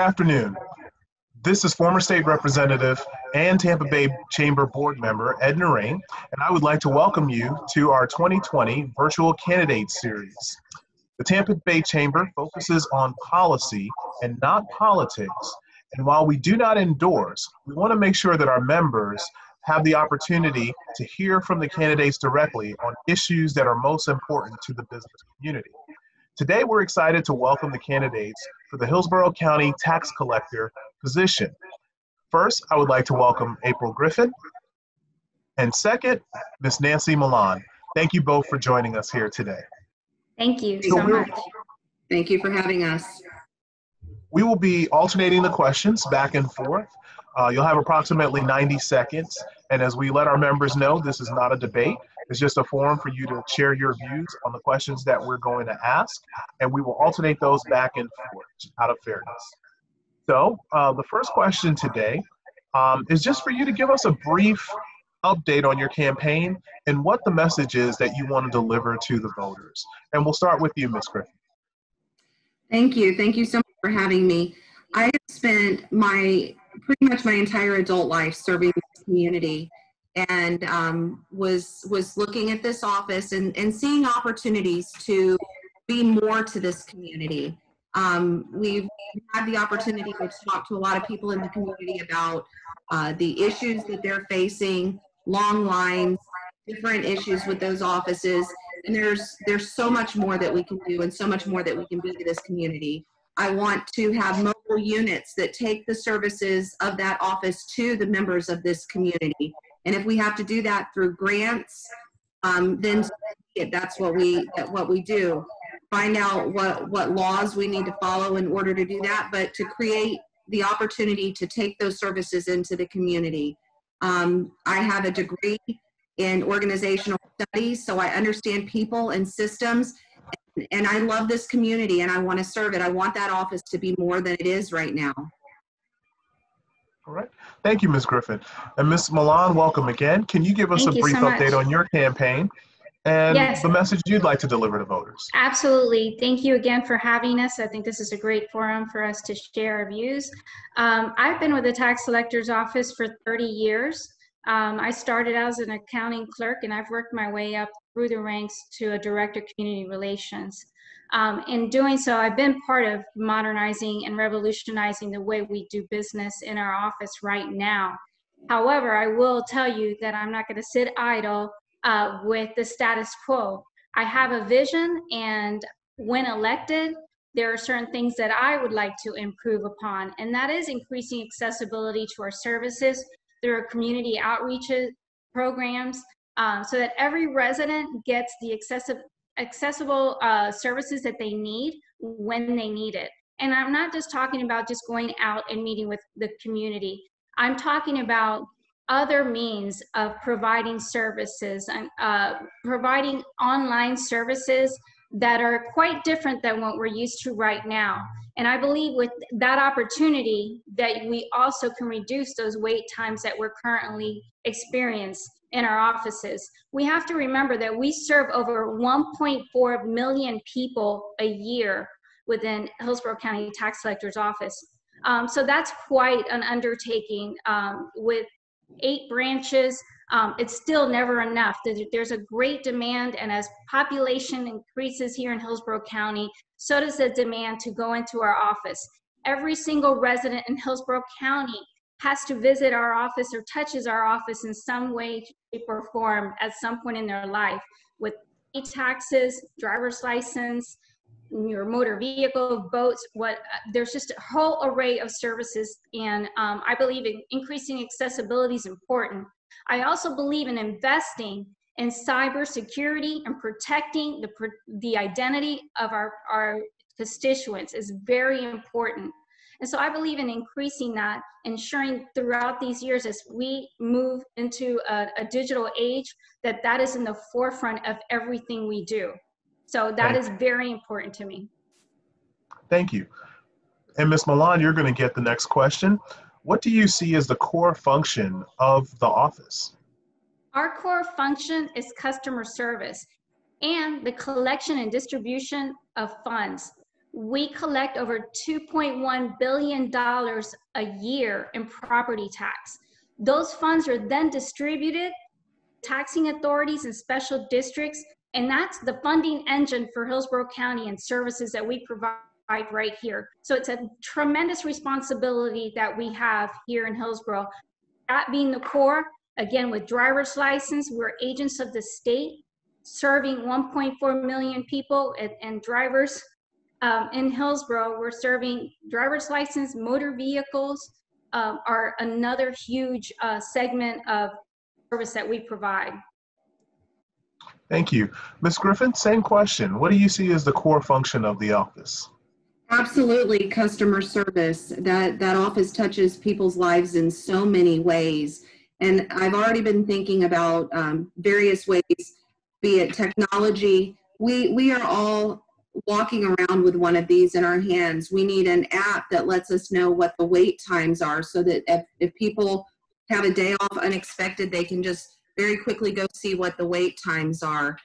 afternoon. This is former state representative and Tampa Bay Chamber board member Ed Narain, and I would like to welcome you to our 2020 Virtual Candidate Series. The Tampa Bay Chamber focuses on policy and not politics, and while we do not endorse, we want to make sure that our members have the opportunity to hear from the candidates directly on issues that are most important to the business community. Today, we're excited to welcome the candidates for the Hillsborough County Tax Collector position. First, I would like to welcome April Griffin, and second, Ms. Nancy Millan. Thank you both for joining us here today. Thank you so much. Thank you for having us. We will be alternating the questions back and forth. You'll have approximately 90 seconds, and as we let our members know, this is not a debate. It's just a forum for you to share your views on the questions that we're going to ask, and we will alternate those back and forth out of fairness. So the first question today is just for you to give us a brief update on your campaign and what the message is that you want to deliver to the voters. And we'll start with you, Ms. Griffin. Thank you. Thank you so much for having me. I have spent pretty much my entire adult life serving this community, and was looking at this office and seeing opportunities to be more to this community. We've had the opportunity to talk to a lot of people in the community about the issues that they're facing, long lines, different issues with those offices, and there's so much more that we can do and so much more that we can be to this community. I want to have mobile units that take the services of that office to the members of this community. And if we have to do that through grants, then that's what we do. Find out what laws we need to follow in order to do that, but to create the opportunity to take those services into the community. I have a degree in organizational studies, so I understand people and systems, and I love this community and I want to serve it. I want that office to be more than it is right now. All right. Thank you, Ms. Griffin. And Ms. Millan, welcome again. Can you give us a brief update on your campaign and the message you'd like to deliver to voters? Absolutely. Thank you again for having us. I think this is a great forum for us to share our views. I've been with the tax collector's office for 30 years. I started as an accounting clerk, and I've worked my way up through the ranks to a director of community relations. In doing so, I've been part of modernizing and revolutionizing the way we do business in our office right now. However, I will tell you that I'm not going to sit idle with the status quo. I have a vision, and when elected, there are certain things that I would like to improve upon, and that is increasing accessibility to our services through our community outreach programs, so that every resident gets the accessible services that they need when they need it. And I'm not just talking about just going out and meeting with the community. I'm talking about other means of providing services and providing online services that are quite different than what we're used to right now. And I believe with that opportunity that we also can reduce those wait times that we're currently experiencing in our offices. We have to remember that we serve over 1.4 million people a year within Hillsborough County Tax Collector's Office. So that's quite an undertaking. With 8 branches, it's still never enough. There's a great demand, and as population increases here in Hillsborough County, so does the demand to go into our office. Every single resident in Hillsborough County has to visit our office or touches our office in some way, shape, or form at some point in their life, with taxes, driver's license, your motor vehicle, boats, there's just a whole array of services, and I believe increasing accessibility is important. I also believe in investing in cybersecurity and protecting the identity of our constituents is very important. And so I believe in increasing that, ensuring throughout these years as we move into a digital age, that is in the forefront of everything we do. So that is very important to me. Thank you. And Ms. Millan, you're going to get the next question. What do you see as the core function of the office? Our core function is customer service and the collection and distribution of funds. we collect over $2.1 billion a year in property tax. Those funds are then distributed to taxing authorities and special districts, and that's the funding engine for Hillsborough County and services that we provide right here. So it's a tremendous responsibility that we have here in Hillsborough. That being the core, again, with driver's license, we're agents of the state, serving 1.4 million people and drivers in Hillsborough. We're serving driver's license, motor vehicles are another huge segment of service that we provide. Thank you. Ms. Griffin, same question. What do you see as the core function of the office? Absolutely, customer service. That office touches people's lives in so many ways. And I've already been thinking about various ways, be it technology. We are all walking around with one of these in our hands. We need an app that lets us know what the wait times are, so that if people have a day off unexpected, they can just very quickly go see what the wait times are.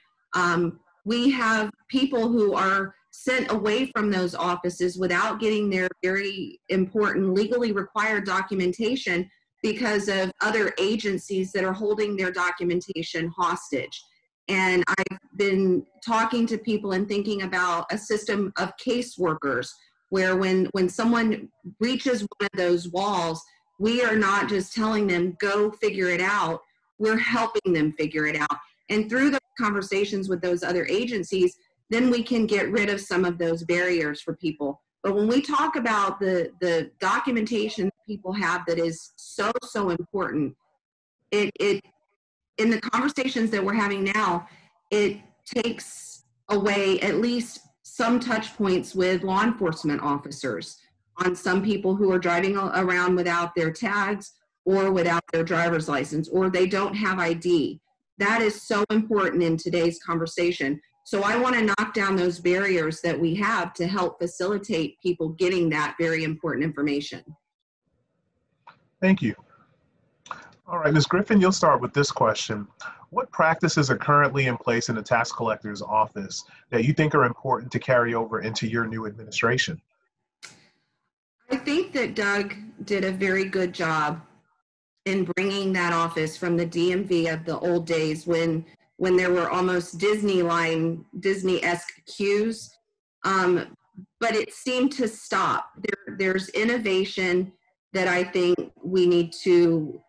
We have people who are sent away from those offices without getting their very important legally required documentation because of other agencies that are holding their documentation hostage. And I've been talking to people and thinking about a system of caseworkers where when someone reaches one of those walls, we are not just telling them, go figure it out, we're helping them figure it out. And through the conversations with those other agencies, then we can get rid of some of those barriers for people. But when we talk about the documentation people have that is so important, it in the conversations that we're having now, it takes away at least some touch points with law enforcement officers on some people who are driving around without their tags or without their driver's license, or they don't have ID. That is so important in today's conversation. So I want to knock down those barriers that we have to help facilitate people getting that very important information. Thank you. All right, Ms. Griffin, you'll start with this question. What practices are currently in place in the tax collector's office that you think are important to carry over into your new administration? I think that Doug did a very good job in bringing that office from the DMV of the old days when there were almost Disney-esque queues, but it seemed to stop. There's innovation that I think we need to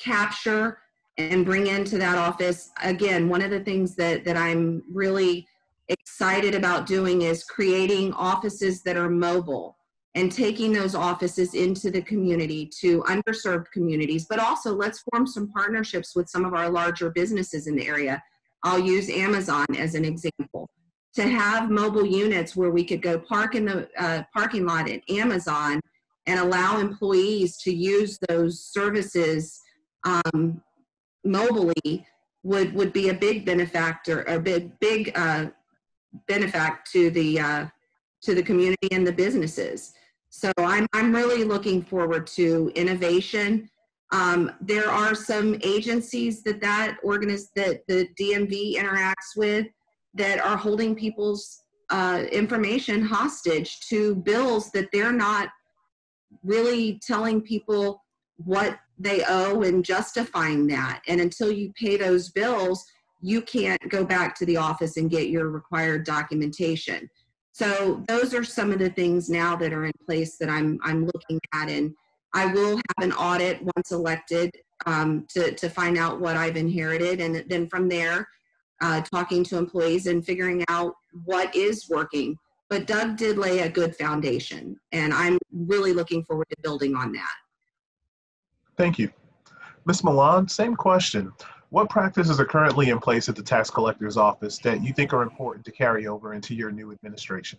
capture and bring into that office. Again, one of the things that I'm really excited about doing is creating offices that are mobile and taking those offices into the community, to underserved communities, but also let's form some partnerships with some of our larger businesses in the area. I'll use Amazon as an example. To have mobile units where we could go park in the parking lot at Amazon and allow employees to use those services mobily would be a big benefactor, a big benefact to the community and the businesses. So I'm really looking forward to innovation. There are some agencies that the DMV interacts with that are holding people's information hostage to bills that they're not really telling people what they owe and justifying that. And until you pay those bills, you can't go back to the office and get your required documentation. So those are some of the things now that are in place that I'm looking at, and I will have an audit once elected to find out what I've inherited, and then from there, talking to employees and figuring out what is working. But Doug did lay a good foundation, and I'm really looking forward to building on that. Thank you. Ms. Millan, same question. What practices are currently in place at the tax collector's office that you think are important to carry over into your new administration?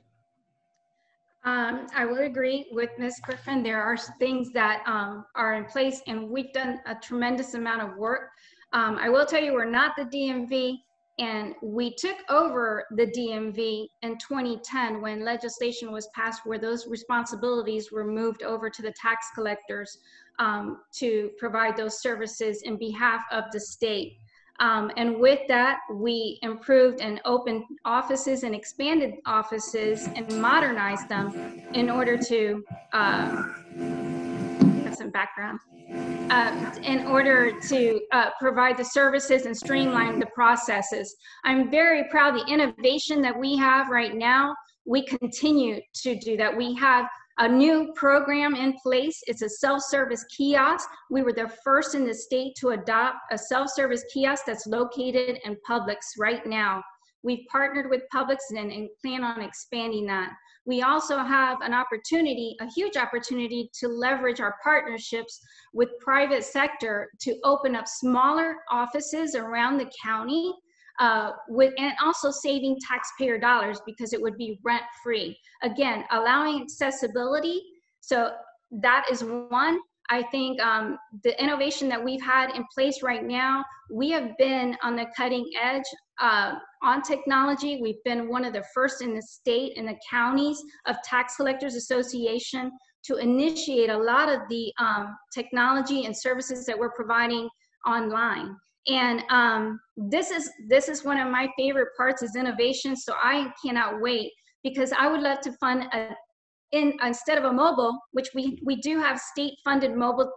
I would agree with Ms. Griffin. There are things that are in place, and we've done a tremendous amount of work. I will tell you, we're not the DMV, and we took over the DMV in 2010 when legislation was passed where those responsibilities were moved over to the tax collectors to provide those services in behalf of the state. And with that, we improved and opened offices and expanded offices and modernized them in order to, have some background, in order to provide the services and streamline the processes. I'm very proud of the innovation that we have right now. We continue to do that. We have a new program in place. It's a self-service kiosk. We were the first in the state to adopt a self-service kiosk that's located in Publix right now. We've partnered with Publix and plan on expanding that. We also have an opportunity, a huge opportunity, to leverage our partnerships with private sector to open up smaller offices around the county, and also saving taxpayer dollars because it would be rent-free. Again, allowing accessibility. So that is one. I think the innovation that we've had in place right now, we have been on the cutting edge on technology. We've been one of the first in the state and the counties of Tax Collectors Association to initiate a lot of the technology and services that we're providing online. And this is one of my favorite parts, is innovation. So I cannot wait, because I would love to fund instead of a mobile, which we do have state-funded mobile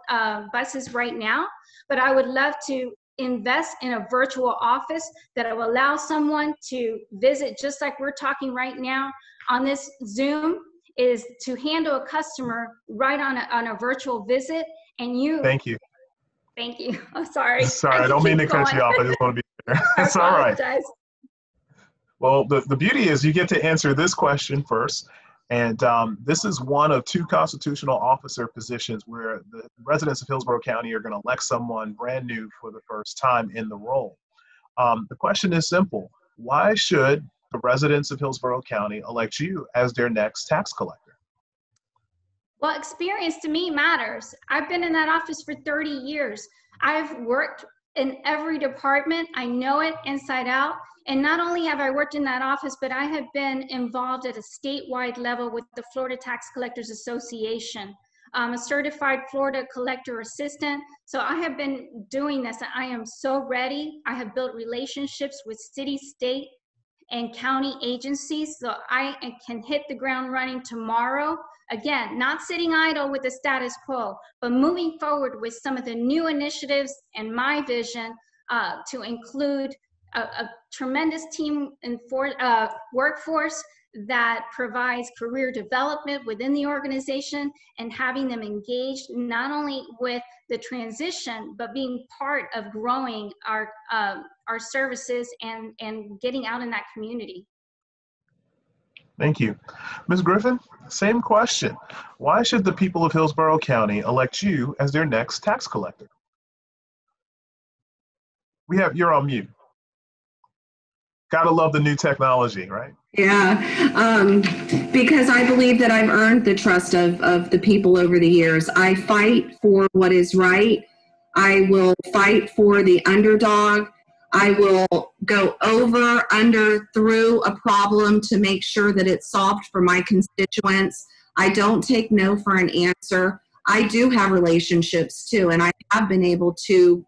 buses right now, but I would love to invest in a virtual office that will allow someone to visit, just like we're talking right now on this Zoom, is to handle a customer right on a virtual visit. And you. Thank you. Thank you. I'm sorry. Sorry, I don't mean to cut you off. I just want to be there. It's all right. Well, the beauty is you get to answer this question first. And this is one of two constitutional officer positions where the residents of Hillsborough County are going to elect someone brand new for the first time in the role. The question is simple. Why should the residents of Hillsborough County elect you as their next tax collector? Well, experience to me matters. I've been in that office for 30 years. I've worked in every department. I know it inside out. And not only have I worked in that office, but I have been involved at a statewide level with the Florida Tax Collectors Association. I'm a certified Florida collector assistant. So I have been doing this. I am so ready. I have built relationships with city, state, and county agencies, so I can hit the ground running tomorrow. Again, not sitting idle with the status quo, but moving forward with some of the new initiatives and my vision to include a tremendous team and workforce that provides career development within the organization, and having them engaged not only with the transition, but being part of growing our services and getting out in that community. Thank you. Ms. Griffin, same question. Why should the people of Hillsborough County elect you as their next tax collector? You're on mute. Gotta love the new technology, right? Yeah, because I believe that I've earned the trust of the people over the years. I fight for what is right. I will fight for the underdog. I will go over, under, through a problem to make sure that it's solved for my constituents. I don't take no for an answer. I do have relationships too, and I have been able to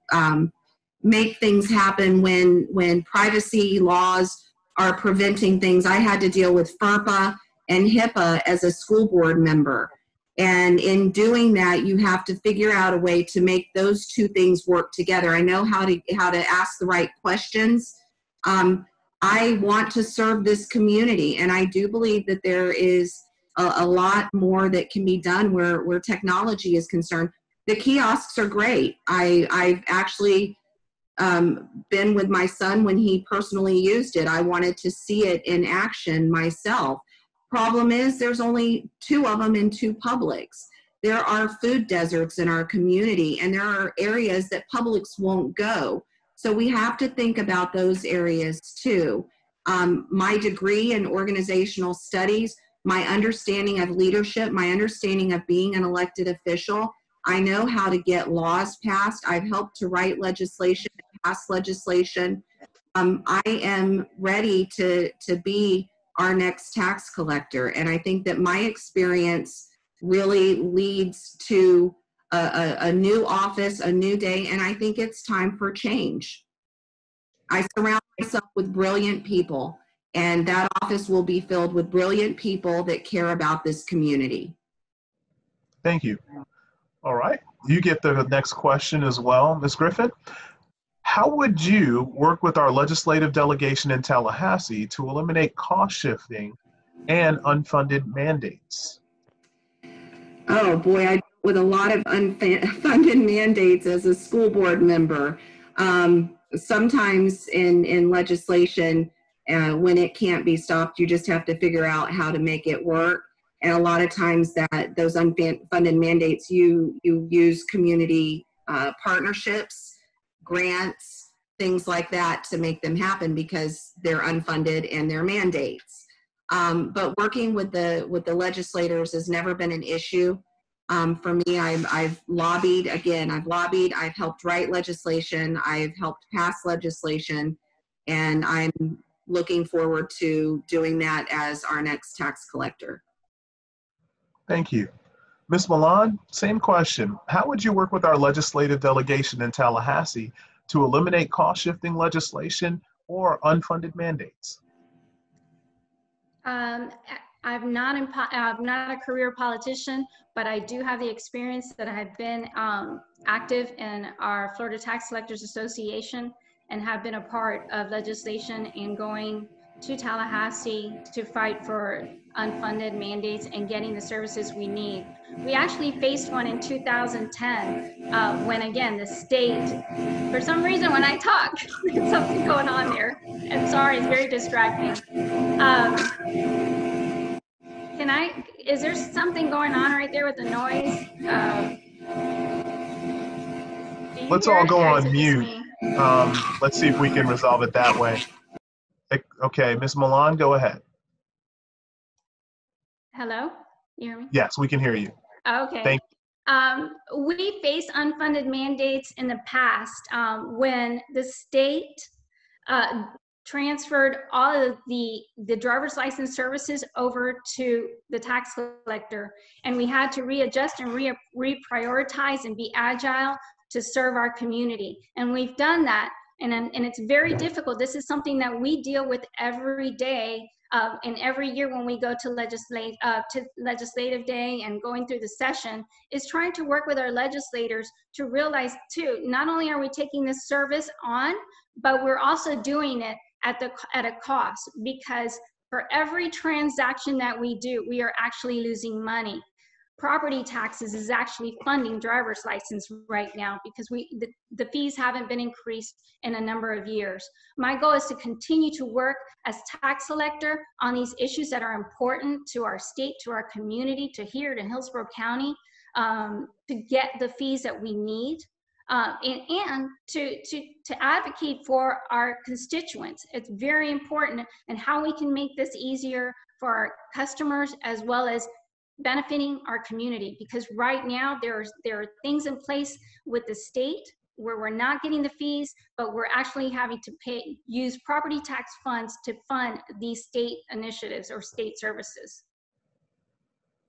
make things happen when privacy laws are preventing things. I had to deal with FERPA and HIPAA as a school board member. And in doing that, you have to figure out a way to make those two things work together. I know how to ask the right questions. I want to serve this community, and I do believe that there is a lot more that can be done where technology is concerned. The kiosks are great. I've actually been with my son when he personally used it. I wanted to see it in action myself. Problem is, there's only 2 of them in 2 Publix. There are food deserts in our community, and there are areas that Publix won't go. So we have to think about those areas too. My degree in organizational studies, my understanding of leadership, my understanding of being an elected official, I know how to get laws passed. I've helped to write legislation, pass legislation. I am ready to be our next tax collector. And I think that my experience really leads to a new office, a new day, and I think it's time for change. I surround myself with brilliant people, and that office will be filled with brilliant people that care about this community. Thank you. All right. You get the next question as well, Ms. Griffin. How would you work with our legislative delegation in Tallahassee to eliminate cost shifting and unfunded mandates? Oh boy, I dealt with a lot of unfunded mandates as a school board member. Sometimes in legislation, when it can't be stopped, you just have to figure out how to make it work. And a lot of times that those unfunded mandates, you use community partnerships, grants, things like that to make them happen because they're unfunded and they're mandates. But working with the legislators has never been an issue. For me, I've lobbied, I've helped write legislation, I've helped pass legislation, and I'm looking forward to doing that as our next tax collector. Thank you. Ms. Millan, same question. How would you work with our legislative delegation in Tallahassee to eliminate cost shifting legislation or unfunded mandates? I'm not a career politician, but I do have the experience that I have been active in our Florida Tax Collectors Association and have been a part of legislation and going to Tallahassee to fight for unfunded mandates and getting the services we need. We actually faced one in 2010 when, again, the state, for some reason when I talk, there's something going on there. I'm sorry, it's very distracting. Is there something going on right there with the noise? Let's all go on mute. Let's see if we can resolve it that way. Okay, Ms. Millan, go ahead. Hello, you hear me? Yes, we can hear you. Okay. Thank you. We faced unfunded mandates in the past when the state transferred all of the driver's license services over to the tax collector, and we had to readjust and reprioritize and be agile to serve our community. And we've done that, and it's very difficult. This is something that we deal with every day, and every year when we go to legislative day and going through the session, is trying to work with our legislators to realize too, not only are we taking this service on, but we're also doing it at a cost, because for every transaction that we do, we are actually losing money. Property taxes is actually funding driver's license right now because the fees haven't been increased in a number of years. My goal is to continue to work as tax collector on these issues that are important to our state, to our community, to here to Hillsborough County, to get the fees that we need. And to advocate for our constituents. It's very important, and how we can make this easier for our customers as well as benefiting our community, because right now there are things in place with the state where we're not getting the fees, but we're actually having to use property tax funds to fund these state initiatives or state services.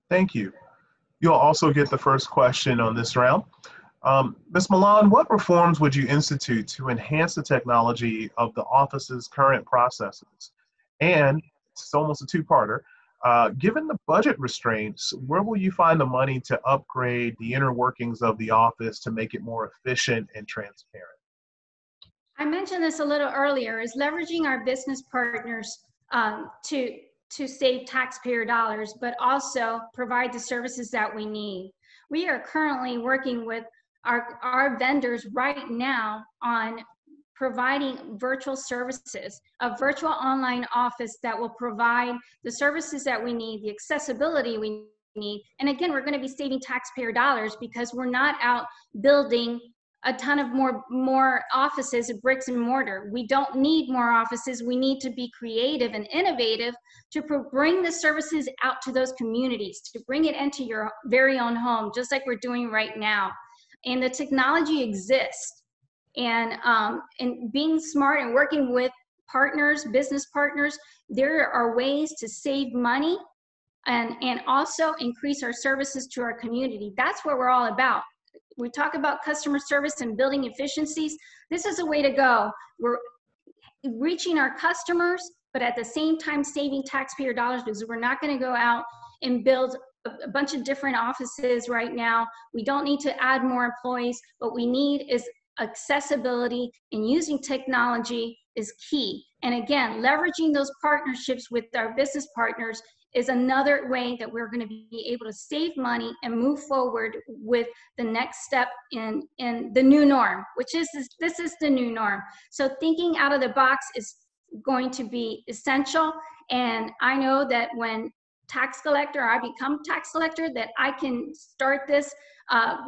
Thank you. You'll also get the first question on this round. Ms. Millan, what reforms would you institute to enhance the technology of the office's current processes? And it's almost a two-parter. Given the budget restraints, where will you find the money to upgrade the inner workings of the office to make it more efficient and transparent? I mentioned this a little earlier, is leveraging our business partners to save taxpayer dollars, but also provide the services that we need. We are currently working with our vendors right now on providing virtual services, a virtual online office that will provide the services that we need, the accessibility we need. And again, we're going to be saving taxpayer dollars because we're not out building a ton of more offices of bricks and mortar. We don't need more offices. We need to be creative and innovative to bring the services out to those communities, to bring it into your very own home, just like we're doing right now. And the technology exists. And being smart and working with partners, business partners, there are ways to save money and also increase our services to our community. That's what we're all about. We talk about customer service and building efficiencies. This is a way to go. reaching our customers, but at the same time saving taxpayer dollars, because we're not going to go out and build a bunch of different offices right now. We don't need to add more employees. What we need is accessibility, and using technology is key. And again, leveraging those partnerships with our business partners is another way that we're going to be able to save money and move forward with the next step in the new norm, which is this is the new norm. So thinking out of the box is going to be essential. And I know that when tax collector, I become tax collector, that I can start this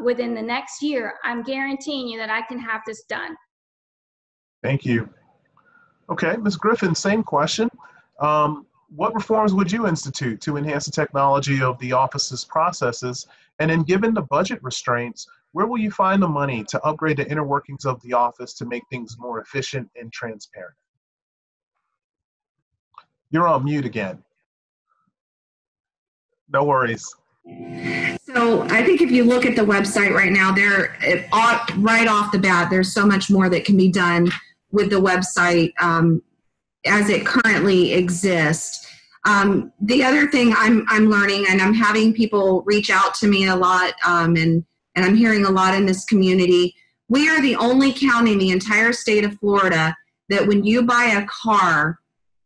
within the next year. I'm guaranteeing you that I can have this done. Thank you. Okay, Ms. Griffin, same question. What reforms would you institute to enhance the technology of the office's processes? And then given the budget restraints, where will you find the money to upgrade the inner workings of the office to make things more efficient and transparent? You're on mute again. No worries. So I think if you look at the website right now, right off the bat, there's so much more that can be done with the website as it currently exists. The other thing I'm learning, and I'm having people reach out to me a lot, and I'm hearing a lot in this community, we are the only county in the entire state of Florida that when you buy a car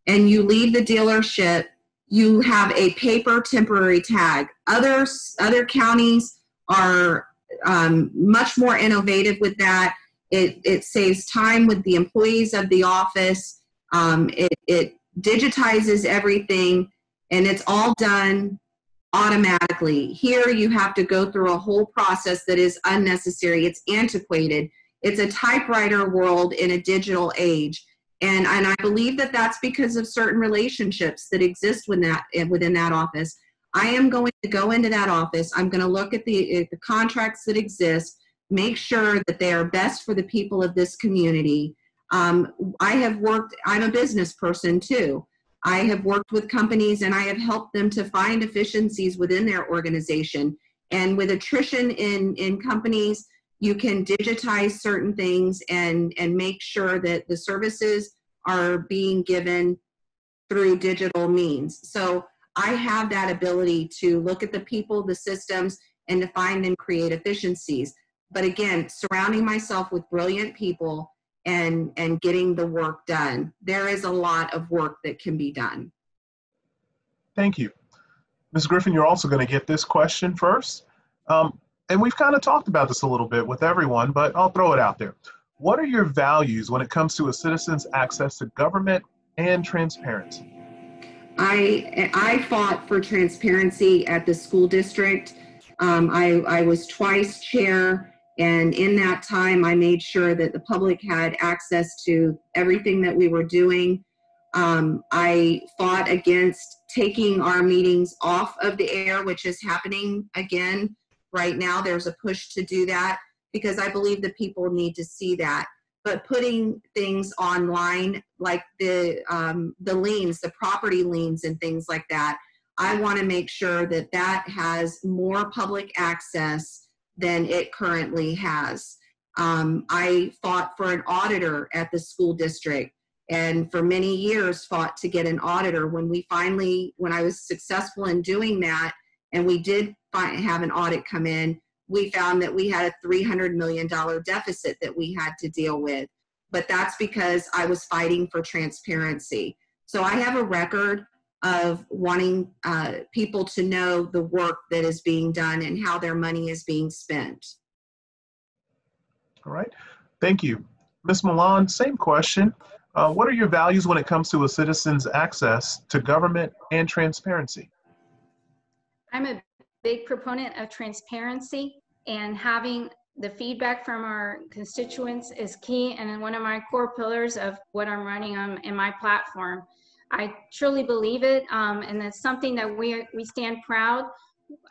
and you leave the dealership, you have a paper temporary tag. Other counties are much more innovative with that. It saves time with the employees of the office. It digitizes everything, and it's all done automatically. Here you have to go through a whole process that is unnecessary. It's antiquated. It's a typewriter world in a digital age. And I believe that that's because of certain relationships that exist within that office. I am going to go into that office. I'm going to look at the contracts that exist, make sure that they are best for the people of this community. I'm a business person too. I have worked with companies and I have helped them to find efficiencies within their organization. And with attrition in companies, you can digitize certain things and make sure that the services are being given through digital means. So I have that ability to look at the people, the systems, and to find and create efficiencies. But again, surrounding myself with brilliant people and getting the work done. There is a lot of work that can be done. Thank you. Ms. Griffin, you're also going to get this question first. And we've kind of talked about this a little bit with everyone, but I'll throw it out there. What are your values when it comes to a citizen's access to government and transparency? I fought for transparency at the school district. I was twice chair, and in that time, I made sure that the public had access to everything that we were doing. I fought against taking our meetings off of the air, which is happening again. Right now, there's a push to do that because I believe that people need to see that. But putting things online, like the liens, the property liens and things like that, I want to make sure that that has more public access than it currently has. I fought for an auditor at the school district, and for many years fought to get an auditor. When I was successful in doing that, and we did have an audit come in, we found that we had a $300 million deficit that we had to deal with. But that's because I was fighting for transparency. So I have a record of wanting people to know the work that is being done and how their money is being spent. All right, thank you. Ms. Millan, same question. What are your values when it comes to a citizen's access to government and transparency? I'm a big proponent of transparency, and having the feedback from our constituents is key, and one of my core pillars of what I'm running on in my platform. I truly believe it, and it's something that we stand proud.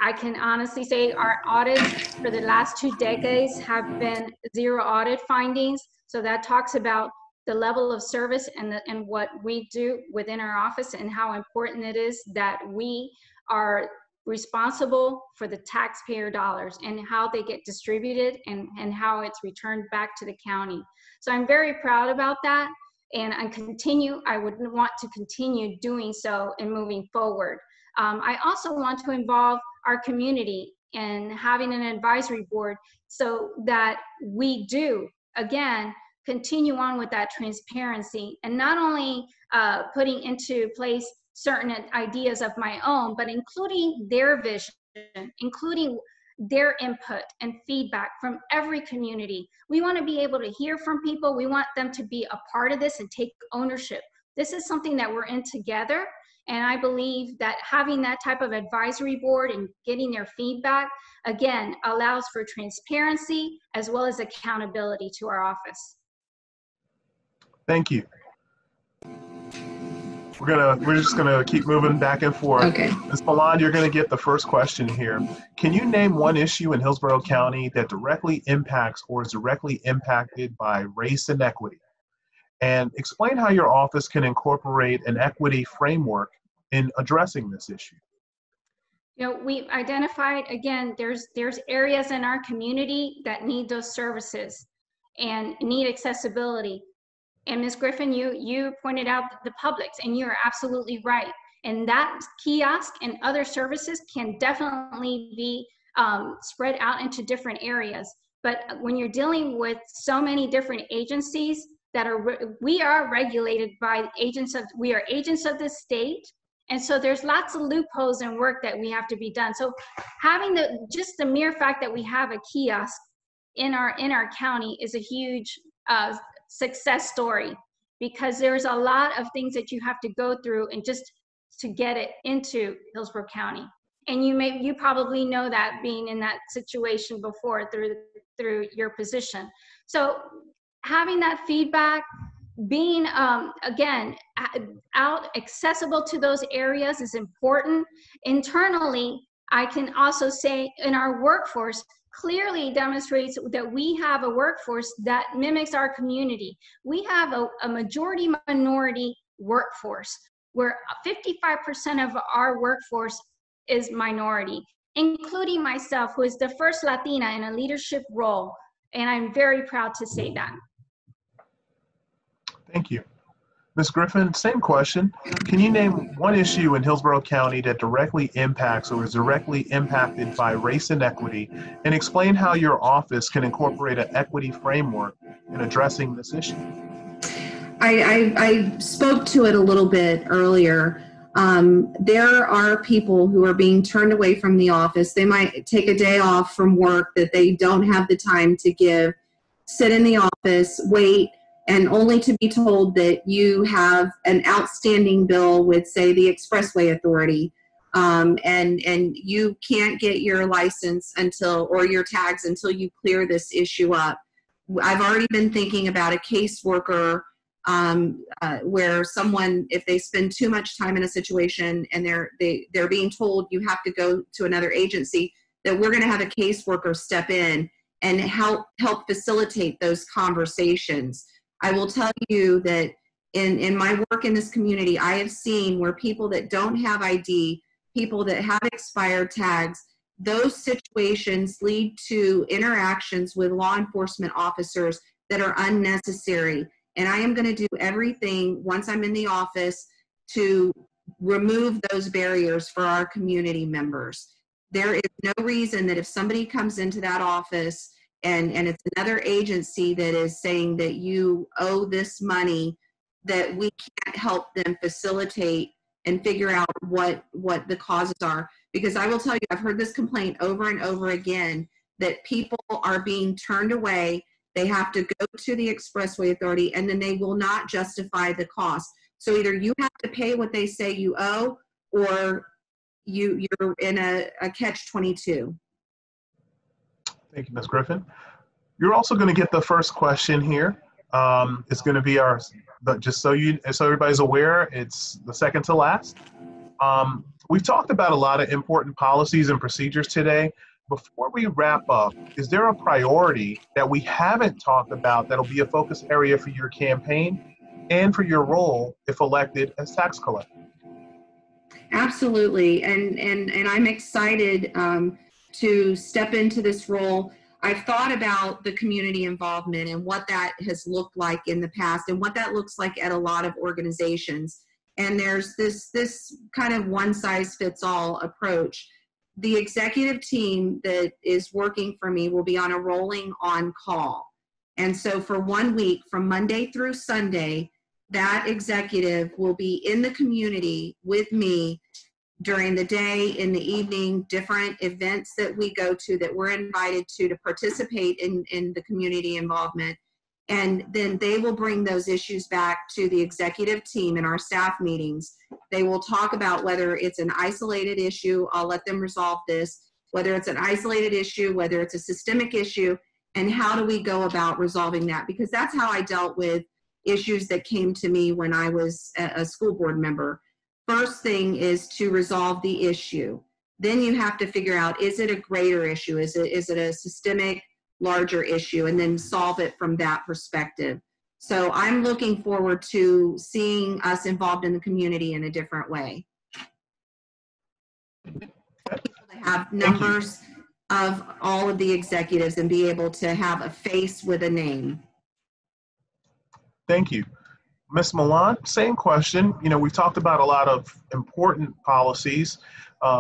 I can honestly say our audits for the last 2 decades have been 0 audit findings. So that talks about the level of service and what we do within our office and how important it is that we are responsible for the taxpayer dollars and how they get distributed and how it's returned back to the county. So I'm very proud about that. and I would want to continue doing so and moving forward. I also want to involve our community in having an advisory board so that we do, again, continue on with that transparency, and not only putting into place certain ideas of my own, but including their vision, including their input and feedback from every community. We want to be able to hear from people. We want them to be a part of this and take ownership. This is something that we're in together. And I believe that having that type of advisory board and getting their feedback, again, allows for transparency as well as accountability to our office. Thank you. We're just gonna keep moving back and forth. Okay. Ms. Millan, you're gonna get the first question here. Can you name one issue in Hillsborough County that directly impacts or is directly impacted by race and equity? And explain how your office can incorporate an equity framework in addressing this issue. You know, we've identified, again, there's areas in our community that need those services and need accessibility. And Ms. Griffin, you pointed out the Publix, and you're absolutely right. And that kiosk and other services can definitely be spread out into different areas. But when you're dealing with so many different agencies that we are regulated by we are agents of the state. And so there's lots of loopholes and work that we have to be done. So having just the mere fact that we have a kiosk in our county is a huge success story, because there's a lot of things that you have to go through and just to get it into Hillsborough County. And you probably know that, being in that situation before through your position. So having that feedback, being again out accessible to those areas is important. Internally, I can also say in our workforce clearly demonstrates that we have a workforce that mimics our community. We have a majority minority workforce where 55% of our workforce is minority, including myself, who is the first Latina in a leadership role. And I'm very proud to say that. Thank you. Ms. Griffin, same question. Can you name one issue in Hillsborough County that directly impacts or is directly impacted by race and equity, and explain how your office can incorporate an equity framework in addressing this issue? I spoke to it a little bit earlier. There are people who are being turned away from the office. They might take a day off from work that they don't have the time to give, sit in the office, wait, and only to be told that you have an outstanding bill with, say, the Expressway Authority, and you can't get your license or your tags until you clear this issue up. I've already been thinking about a caseworker where someone, if they spend too much time in a situation and they're being told you have to go to another agency, that we're going to have a caseworker step in and help facilitate those conversations. I will tell you that in my work in this community, I have seen where people that don't have ID, people that have expired tags, those situations lead to interactions with law enforcement officers that are unnecessary. And I am going to do everything once I'm in the office to remove those barriers for our community members. There is no reason that if somebody comes into that office and it's another agency that is saying that you owe this money, that we can't help them facilitate and figure out what the causes are. Because I will tell you, I've heard this complaint over and over again, that people are being turned away. They have to go to the Expressway Authority, and then they will not justify the cost. So either you have to pay what they say you owe, or you're in a catch-22. Thank you, Ms. Griffin. You're also going to get the first question here. It's going to be just so everybody's aware, it's the second to last. We've talked about a lot of important policies and procedures today. Before we wrap up, is there a priority that we haven't talked about that'll be a focus area for your campaign and for your role if elected as tax collector? Absolutely, and I'm excited to step into this role. I've thought about the community involvement and what that has looked like in the past and what that looks like at a lot of organizations. And there's this kind of one-size-fits-all approach. The executive team that is working for me will be on a rolling on-call. And so for 1 week, from Monday through Sunday, that executive will be in the community with me during the day, in the evening, different events that we go to that we're invited to participate in the community involvement. And then they will bring those issues back to the executive team in our staff meetings. They will talk about whether it's an isolated issue, I'll let them resolve this, whether it's an isolated issue, whether it's a systemic issue, and how do we go about resolving that? Because that's how I dealt with issues that came to me when I was a school board member. First thing is to resolve the issue. Then you have to figure out, is it a greater issue? Is it a systemic, larger issue? And then solve it from that perspective. So I'm looking forward to seeing us involved in the community in a different way. To have numbers of all of the executives and be able to have a face with a name. Thank you. Ms. Millan, same question. You know, we've talked about a lot of important policies.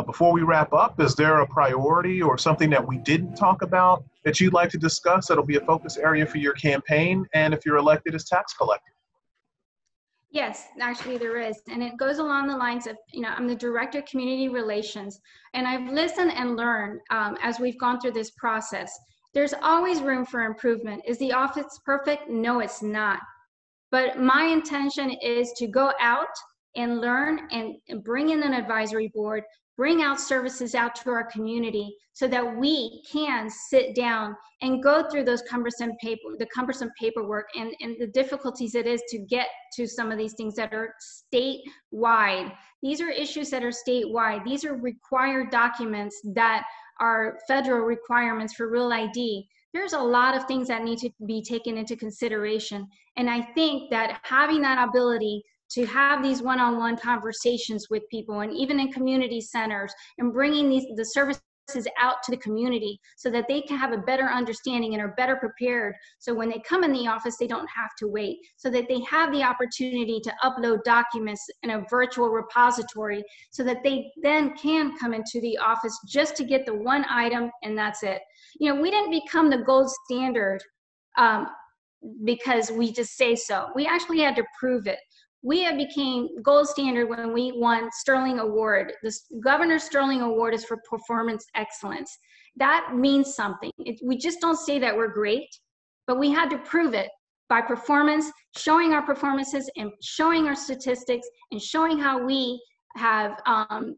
Before we wrap up, is there a priority or something that we didn't talk about that you'd like to discuss that'll be a focus area for your campaign and if you're elected as tax collector? Yes, actually there is. And it goes along the lines of, you know, I'm the Director of Community Relations, and I've listened and learned as we've gone through this process. There's always room for improvement. Is the office perfect? No, it's not. But my intention is to go out and learn and bring in an advisory board, bring out services out to our community so that we can sit down and go through those cumbersome paperwork and the difficulties it is to get to some of these things that are statewide. These are issues that are statewide. These are required documents that are federal requirements for Real ID. There's a lot of things that need to be taken into consideration. And I think that having that ability to have these one-on-one conversations with people, and even in community centers, and bringing the services out to the community so that they can have a better understanding and are better prepared. So when they come in the office, they don't have to wait, so that they have the opportunity to upload documents in a virtual repository so that they then can come into the office just to get the one item and that's it. You know, we didn't become the gold standard because we just say so. We actually had to prove it. We have became gold standard when we won Sterling Award. The Governor Sterling Award is for performance excellence. That means something. We just don't say that we're great, but we had to prove it by performance, showing our performances and showing our statistics and showing how we have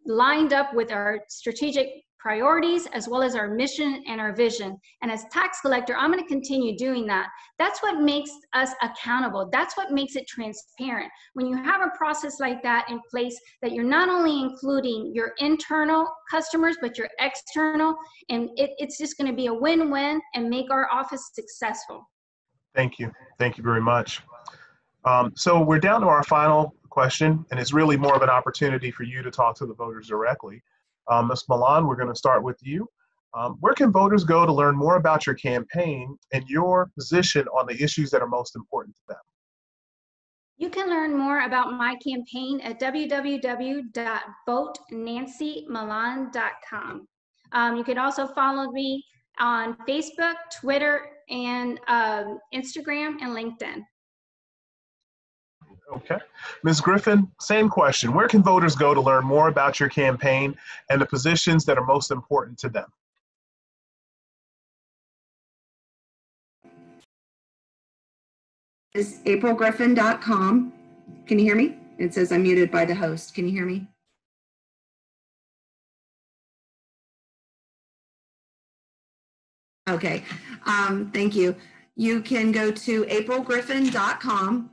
lined up with our strategic priorities as well as our mission and our vision. And as tax collector, I'm going to continue doing that. That's what makes us accountable. That's what makes it transparent. When you have a process like that in place, that you're not only including your internal customers, but your external, and it's just going to be a win-win and make our office successful. Thank you. Thank you very much. So we're down to our final question, and it's really more of an opportunity for you to talk to the voters directly. Ms. Millan, we're going to start with you. Where can voters go to learn more about your campaign and your position on the issues that are most important to them? You can learn more about my campaign at www.votenancymillan.com. You can also follow me on Facebook, Twitter, and Instagram and LinkedIn. Okay. Ms. Griffin, same question. Where can voters go to learn more about your campaign and the positions that are most important to them? Is aprilgriffin.com. Can you hear me? It says I'm muted by the host. Can you hear me? Okay. Thank you. You can go to aprilgriffin.com.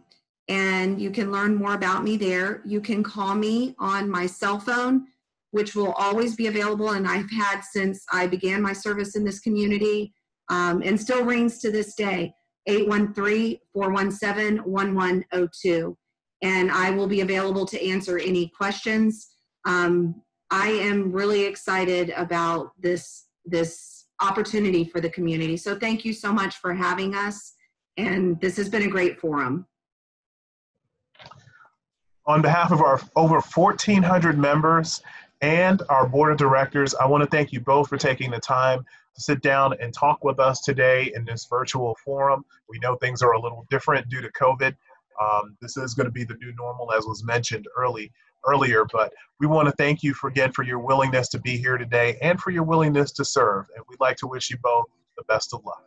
and you can learn more about me there. You can call me on my cell phone, which will always be available, and I've had since I began my service in this community, and still rings to this day, 813-417-1102. And I will be available to answer any questions. I am really excited about this opportunity for the community. So thank you so much for having us. And this has been a great forum. On behalf of our over 1,400 members and our board of directors, I want to thank you both for taking the time to sit down and talk with us today in this virtual forum. We know things are a little different due to COVID. This is going to be the new normal, as was mentioned earlier, but we want to thank you again for your willingness to be here today and for your willingness to serve. And we'd like to wish you both the best of luck.